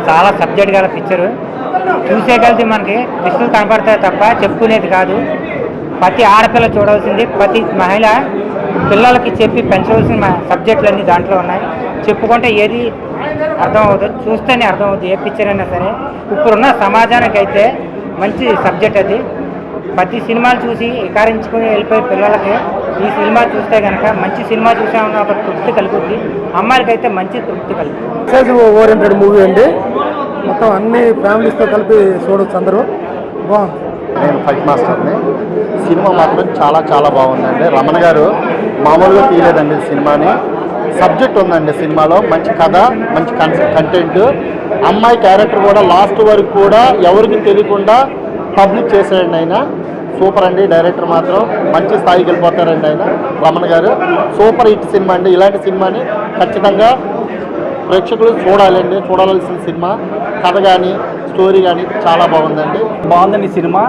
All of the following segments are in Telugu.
చాలా సబ్జెక్ట్ గల పిక్చరు చూసేగలిసి మనకి దృష్టిలు కనపడతాయి తప్ప చెప్పుకునేది కాదు. ప్రతి ఆడపిల్ల చూడవలసింది, ప్రతి మహిళ పిల్లలకి చెప్పి పెంచవలసిన సబ్జెక్టులన్నీ దాంట్లో ఉన్నాయి. చెప్పుకుంటే ఏది అర్థం అవుతుంది, చూస్తేనే అర్థం అవుతుంది ఏ పిక్చర్ అయినా సరే. ఇప్పుడున్న సమాజానికి అయితే మంచి సబ్జెక్ట్ అది. ప్రతి సినిమాలు చూసి వికారించుకుని వెళ్ళిపోయే పిల్లలకి ఈ సినిమా చూస్తే కనుక మంచి సినిమా చూసామన్న ఒక తృప్తి కలుగుతుంది. అమ్మాయిలకైతే మంచి తృప్తి కలుగుతుంది. ఓరియంటెడ్ మూవీ అండి, మొత్తం అన్ని ఫ్యామిలీస్తో కలిపి చూడొచ్చు అందరూ. బాగుంది. నేను ఫైట్ మాస్టర్ని. సినిమా మాత్రం చాలా చాలా బాగుందండి. రమణ గారు మామూలుగా తీయలేదండి సినిమాని. సబ్జెక్ట్ ఉందండి సినిమాలో, మంచి కథ, మంచి కంటెంట్. అమ్మాయి క్యారెక్టర్ కూడా లాస్ట్ వరకు కూడా ఎవరికి తెలియకుండా పబ్లిక్ చేశాడండి ఆయన. సూపర్ అండి. డైరెక్టర్ మాత్రం మంచి స్థాయికి వెళ్ళిపోతారండి ఆయన. రమణ గారు సూపర్ హిట్ సినిమా అండి. ఇలాంటి సినిమాని ఖచ్చితంగా ప్రేక్షకులు చూడాలండి, చూడాల్సిన సినిమా. కథ కానీ స్టోరీ కానీ చాలా బాగుందండి. బాగుందండి సినిమా.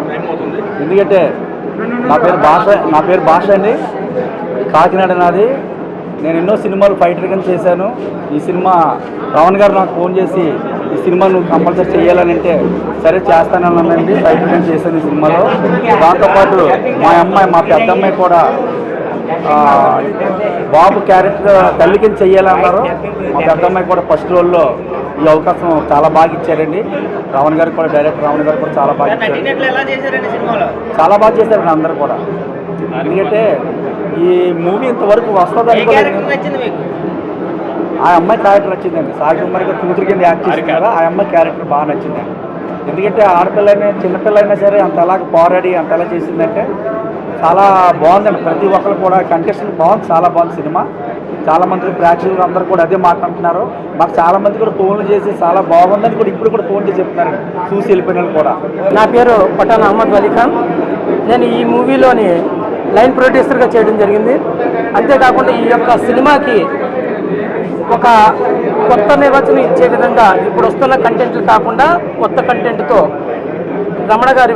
ఎందుకంటే నా పేరు భాష అండి, కాకినాడ నాది. నేను ఎన్నో సినిమాలు ఫైటర్ కింద చేశాను. ఈ సినిమా రావణ్ గారు నాకు ఫోన్ చేసి ఈ సినిమా నువ్వు కంపల్సరీ చేయాలని అంటే సరే చేస్తానన్నానండి. ఫైటర్ కింద చేశాను ఈ సినిమాలో. దాంతోపాటు మా పెద్ద అమ్మాయి కూడా బాబు క్యారెక్టర్ తల్లి కింద చెయ్యాలన్నారు. మా పెద్ద అమ్మాయి కూడా ఫస్ట్ రోల్లో ఈ అవకాశం చాలా బాగా ఇచ్చారండి. రావణ్ గారు కూడా, డైరెక్టర్ రావణ్ గారు కూడా చాలా బాగా ఇచ్చారు. చాలా బాగా చేశారండి అందరూ కూడా. ఎందుకంటే ఈ మూవీ ఇంతవరకు వస్తుంది అనుకోలేదు. ఆ అమ్మాయి క్యారెక్టర్ నచ్చిందండి. సాయి కుమార్ గారు కూతురు కింద యాక్ట్ చేసింది కదా, ఆ అమ్మాయి క్యారెక్టర్ బాగా నచ్చిందండి. ఎందుకంటే ఆడపిల్లైనా చిన్నపిల్లైనా సరే అంతలాగా పోరాడి అంతలా చేసిందంటే చాలా బాగుందండి. ప్రతి ఒక్కరు కూడా కంటెస్టెంట్ బాగుంది, చాలా బాగుంది సినిమా. చాలామంది ప్రేక్షకులు అందరూ కూడా అదే మాట్లాడుతున్నారు. మాకు చాలామంది కూడా ఫోన్లు చేసి చాలా బాగుందని కూడా ఇప్పుడు కూడా ఫోన్ చేసి చెప్తున్నారు చూసి వెళ్ళిపోయిన కూడా. నా పేరు పఠాన్ అహ్మద్ అలీ ఖాన్. నేను ఈ మూవీలోని లైన్ ప్రొడ్యూసర్గా చేయడం జరిగింది. అంతేకాకుండా ఈ యొక్క సినిమాకి ఒక కొత్త నిర్వచనం ఇచ్చే విధంగా ఇప్పుడు వస్తున్న కంటెంట్లు కాకుండా కొత్త కంటెంట్తో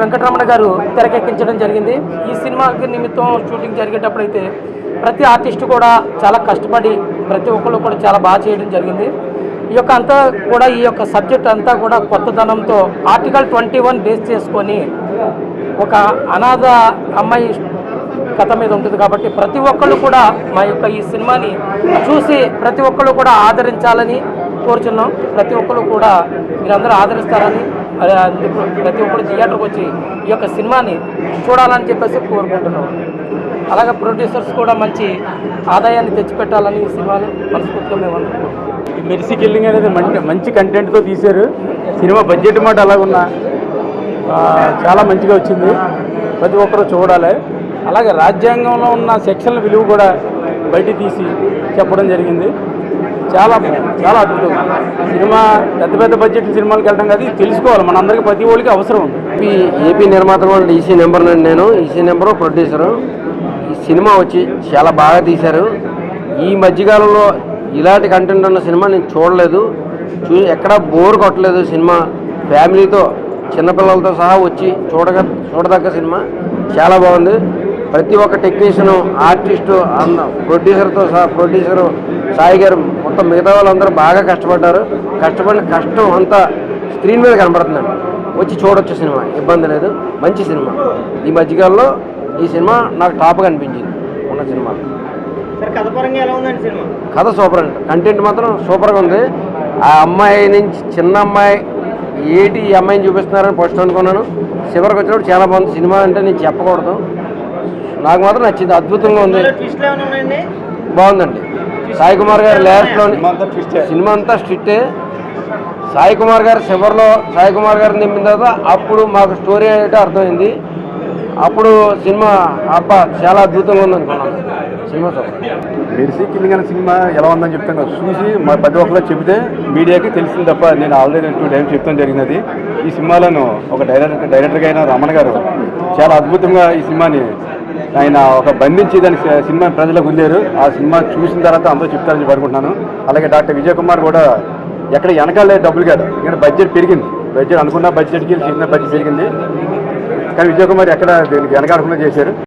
వెంకటరమణ గారు తెరకెక్కించడం జరిగింది. ఈ సినిమాకి నిమిత్తం షూటింగ్ జరిగేటప్పుడైతే ప్రతి ఆర్టిస్టు కూడా చాలా కష్టపడి ప్రతి ఒక్కరు కూడా చాలా బాగా చేయడం జరిగింది. ఈ యొక్క సబ్జెక్ట్ అంతా కూడా కొత్తదనంతో ఆర్టికల్ 21 బేస్ చేసుకొని ఒక అనాథ అమ్మాయి కథ మీద ఉంటుంది కాబట్టి ప్రతి ఒక్కళ్ళు కూడా మా యొక్క ఈ సినిమాని చూసి ప్రతి ఒక్కళ్ళు కూడా ఆదరించాలని కోరుచున్నాం. ప్రతి ఒక్కళ్ళు కూడా మీరందరూ ఆదరిస్తారని, ప్రతి ఒక్కరు థియేటర్కి వచ్చి ఈ యొక్క సినిమాని చూడాలని చెప్పేసి కోరుకుంటున్నాం. అలాగే ప్రొడ్యూసర్స్ కూడా మంచి ఆదాయాన్ని తెచ్చిపెట్టాలని ఈ సినిమాలు మనస్ఫూర్తిగా మేము అనుకుంటున్నాం. మెర్సీ కిల్లింగ్ అనేది మంచి కంటెంట్తో తీశారు. సినిమా బడ్జెట్ మాట అలాగున్నా చాలా మంచిగా వచ్చింది. ప్రతి ఒక్కరూ చూడాలి. అలాగే రాజ్యాంగంలో ఉన్న సెక్షన్ల విలువ కూడా బయట తీసి చెప్పడం జరిగింది. చాలా చాలా అద్భుతం సినిమా. పెద్ద పెద్ద బడ్జెట్ సినిమాలకు వెళ్ళడం కాదు, తెలుసుకోవాలి మనందరికీ, ప్రతి ఒక్కరికి అవసరం ఉంది. ఏపీ నిర్మాత వాళ్ళు ఈసీ నెంబర్ నుండి నేను ఈసీ నెంబరు ప్రొడ్యూసరు. ఈ సినిమా వచ్చి చాలా బాగా తీశారు. ఈ మధ్యకాలంలో ఇలాంటి కంటెంట్ ఉన్న సినిమా నేను చూడలేదు. ఎక్కడా బోర్ కొట్టలేదు సినిమా. ఫ్యామిలీతో చిన్నపిల్లలతో సహా వచ్చి చూడదగ్గ సినిమా. చాలా బాగుంది. ప్రతి ఒక్క టెక్నీషియను, ఆర్టిస్టు, ప్రొడ్యూసర్తో సహా ప్రొడ్యూసరు సాయి గారు మొత్తం మిగతా వాళ్ళందరూ బాగా కష్టపడ్డారు. కష్టపడిన కష్టం అంతా స్క్రీన్ మీద కనబడుతుందండి. వచ్చి చూడొచ్చు సినిమా, ఇబ్బంది లేదు. మంచి సినిమా. ఈ మధ్యకాలంలో ఈ సినిమా నాకు టాప్గా అనిపించింది ఉన్న సినిమా. కథ సూపర్ అండి. కంటెంట్ మాత్రం సూపర్గా ఉంది. ఆ అమ్మాయి నుంచి చిన్న అమ్మాయి ఏటి ఈ అమ్మాయిని చూపిస్తున్నారని ఫస్ట్ అనుకున్నాను. చివరికి వచ్చినప్పుడు చాలా బాగుంది సినిమా. అంటే నేను చెప్పకూడదు, నాకు మాత్రం నచ్చింది. అద్భుతంగా ఉంది, బాగుందండి. సాయి కుమార్ గారు లాస్ట్లో సినిమా అంతా స్ట్రిక్టే. సాయి కుమార్ గారు చివరిలో సాయి కుమార్ గారిని నింపిన తర్వాత అప్పుడు మాకు స్టోరీ అయితే అర్థమైంది. అప్పుడు సినిమా అబ్బా చాలా అద్భుతంగా ఉంది అనుకున్నాను. Cinema super. మెర్సీ కిల్లింగ్ అనే సినిమా ఎలా ఉందని చెప్తాను చూసి మా ప్రతి ఒక్కరు చెబితే మీడియాకి తెలిసింది తప్ప నేను ఆల్రెడీ 2 టైమ్స్ చెప్తాను జరిగినది. ఈ సినిమాలను ఒక డైరెక్టర్గా అయిన రమణ గారు చాలా అద్భుతంగా ఈ సినిమాని ఆయన ఒక బంధించి దాని సినిమా ప్రజలకు వదిలేరు. ఆ సినిమా చూసిన తర్వాత అందరూ చెప్తారని చెప్పి అనుకుంటున్నాను. అలాగే డాక్టర్ విజయ్ కుమార్ కూడా ఎక్కడ వెనకాలే డబ్బులు కాదు, ఇక్కడ బడ్జెట్ పెరిగింది. బడ్జెట్ అనుకున్న బడ్జెట్కి చిన్న బడ్జెట్ పెరిగింది, కానీ విజయ్ కుమార్ ఎక్కడ దీనికి వెనకాడకుండా చేశారు.